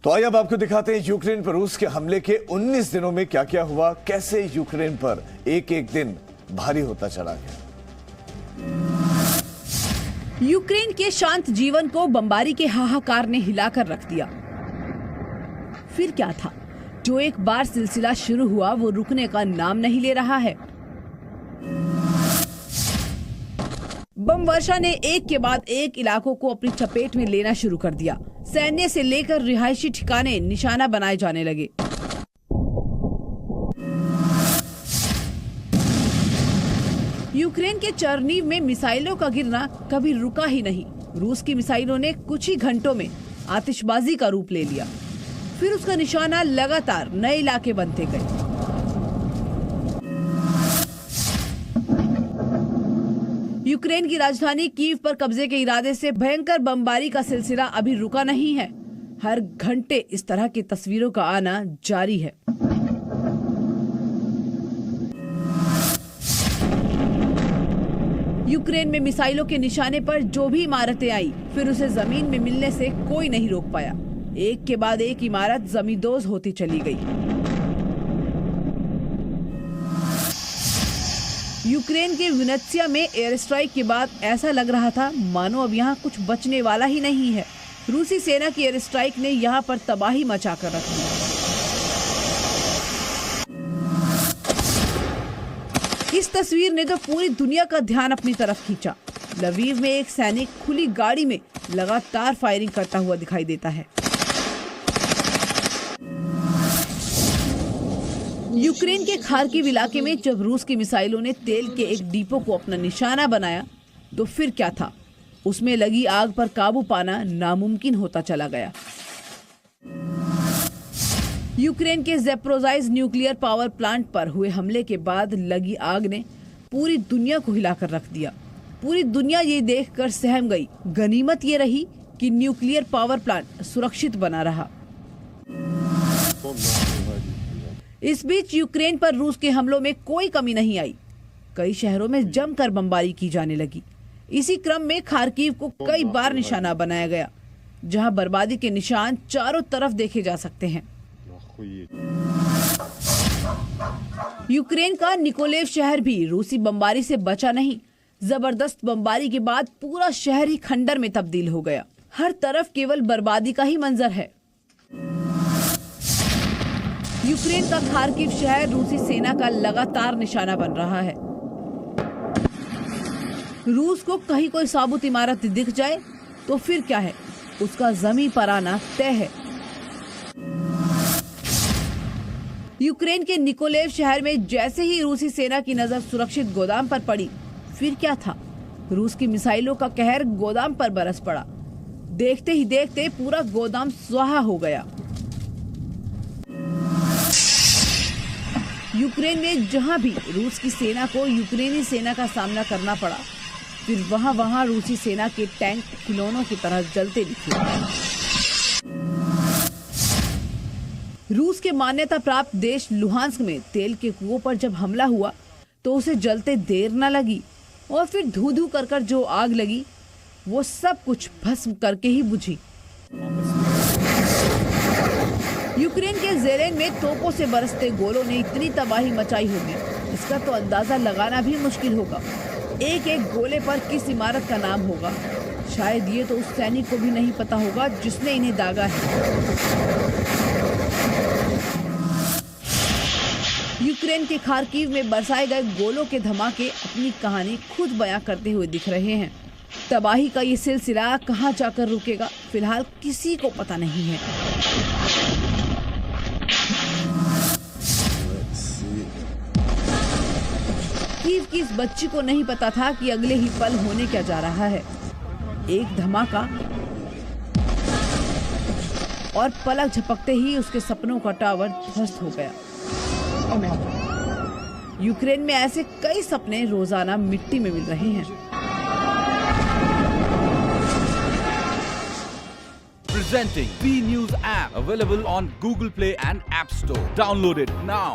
तो आइए अब आपको दिखाते हैं यूक्रेन पर रूस के हमले के 19 दिनों में क्या क्या हुआ, कैसे यूक्रेन पर एक एक दिन भारी होता चला गया। यूक्रेन के शांत जीवन को बमबारी के हाहाकार ने हिलाकर रख दिया। फिर क्या था? जो एक बार सिलसिला शुरू हुआ वो रुकने का नाम नहीं ले रहा है। बम वर्षा ने एक के बाद एक इलाकों को अपनी चपेट में लेना शुरू कर दिया। सैन्य से लेकर रिहायशी ठिकाने निशाना बनाए जाने लगे। यूक्रेन के चर्नीव में मिसाइलों का गिरना कभी रुका ही नहीं। रूस की मिसाइलों ने कुछ ही घंटों में आतिशबाजी का रूप ले लिया। फिर उसका निशाना लगातार नए इलाके बनते गए। यूक्रेन की राजधानी कीव पर कब्जे के इरादे से भयंकर बमबारी का सिलसिला अभी रुका नहीं है। हर घंटे इस तरह की तस्वीरों का आना जारी है। यूक्रेन में मिसाइलों के निशाने पर जो भी इमारतें आई, फिर उसे जमीन में मिलने से कोई नहीं रोक पाया। एक के बाद एक इमारत जमींदोज होती चली गई। यूक्रेन के विनेत्सिया में एयर स्ट्राइक के बाद ऐसा लग रहा था मानो अब यहाँ कुछ बचने वाला ही नहीं है। रूसी सेना की एयर स्ट्राइक ने यहाँ पर तबाही मचाकर रख दी। इस तस्वीर ने तो पूरी दुनिया का ध्यान अपनी तरफ खींचा। लवीव में एक सैनिक खुली गाड़ी में लगातार फायरिंग करता हुआ दिखाई देता है। यूक्रेन के खार्किव इलाके में जब रूस की मिसाइलों ने तेल के एक डिपो को अपना निशाना बनाया तो फिर क्या था? उसमें लगी आग पर काबू पाना नामुमकिन होता चला गया। यूक्रेन के ज़ेप्रोज़ाइज़ न्यूक्लियर पावर प्लांट पर हुए हमले के बाद लगी आग ने पूरी दुनिया को हिलाकर रख दिया। पूरी दुनिया ये देखकर सहम गई। गनीमत ये रही कि न्यूक्लियर पावर प्लांट सुरक्षित बना रहा। इस बीच यूक्रेन पर रूस के हमलों में कोई कमी नहीं आई। कई शहरों में जमकर बमबारी की जाने लगी। इसी क्रम में खार्किव को कई बार निशाना बनाया गया, जहां बर्बादी के निशान चारों तरफ देखे जा सकते हैं। यूक्रेन का निकोलेव शहर भी रूसी बमबारी से बचा नहीं। जबरदस्त बमबारी के बाद पूरा शहर ही खंडर में तब्दील हो गया। हर तरफ केवल बर्बादी का ही मंजर है। यूक्रेन का खार्किव शहर रूसी सेना का लगातार निशाना बन रहा है। रूस को कहीं कोई साबुत इमारत दिख जाए तो फिर क्या है, उसका जमीन पर आना तय है। यूक्रेन के निकोलेव शहर में जैसे ही रूसी सेना की नजर सुरक्षित गोदाम पर पड़ी, फिर क्या था? रूस की मिसाइलों का कहर गोदाम पर बरस पड़ा। देखते ही देखते पूरा गोदाम स्वाहा हो गया। यूक्रेन में जहां भी रूस की सेना को यूक्रेनी सेना का सामना करना पड़ा, फिर वहां रूसी सेना के टैंक खिलौनों की तरह जलते दिखे। रूस के मान्यता प्राप्त देश लुहांस्क में तेल के कुओं पर जब हमला हुआ तो उसे जलते देर न लगी और फिर धू धू कर जो आग लगी वो सब कुछ भस्म करके ही बुझी। यूक्रेन के ज़ेलेन में तोपों से बरसते गोलों ने इतनी तबाही मचाई होगी, इसका तो अंदाजा लगाना भी मुश्किल होगा। एक एक गोले पर किस इमारत का नाम होगा, शायद ये तो उस सैनिक को भी नहीं पता होगा जिसने इन्हें दागा है। यूक्रेन के खार्किव में बरसाए गए गोलों के धमाके अपनी कहानी खुद बयां करते हुए दिख रहे हैं। तबाही का ये सिलसिला कहां जाकर रुकेगा, फिलहाल किसी को पता नहीं है। कीव की इस बच्ची को नहीं पता था कि अगले ही पल होने क्या जा रहा है। एक धमाका और पलक झपकते ही उसके सपनों का टावर ध्वस्त हो गया। यूक्रेन में ऐसे कई सपने रोजाना मिट्टी में मिल रहे हैं। Presenting B News app, available on Google Play and App Store. Download it now.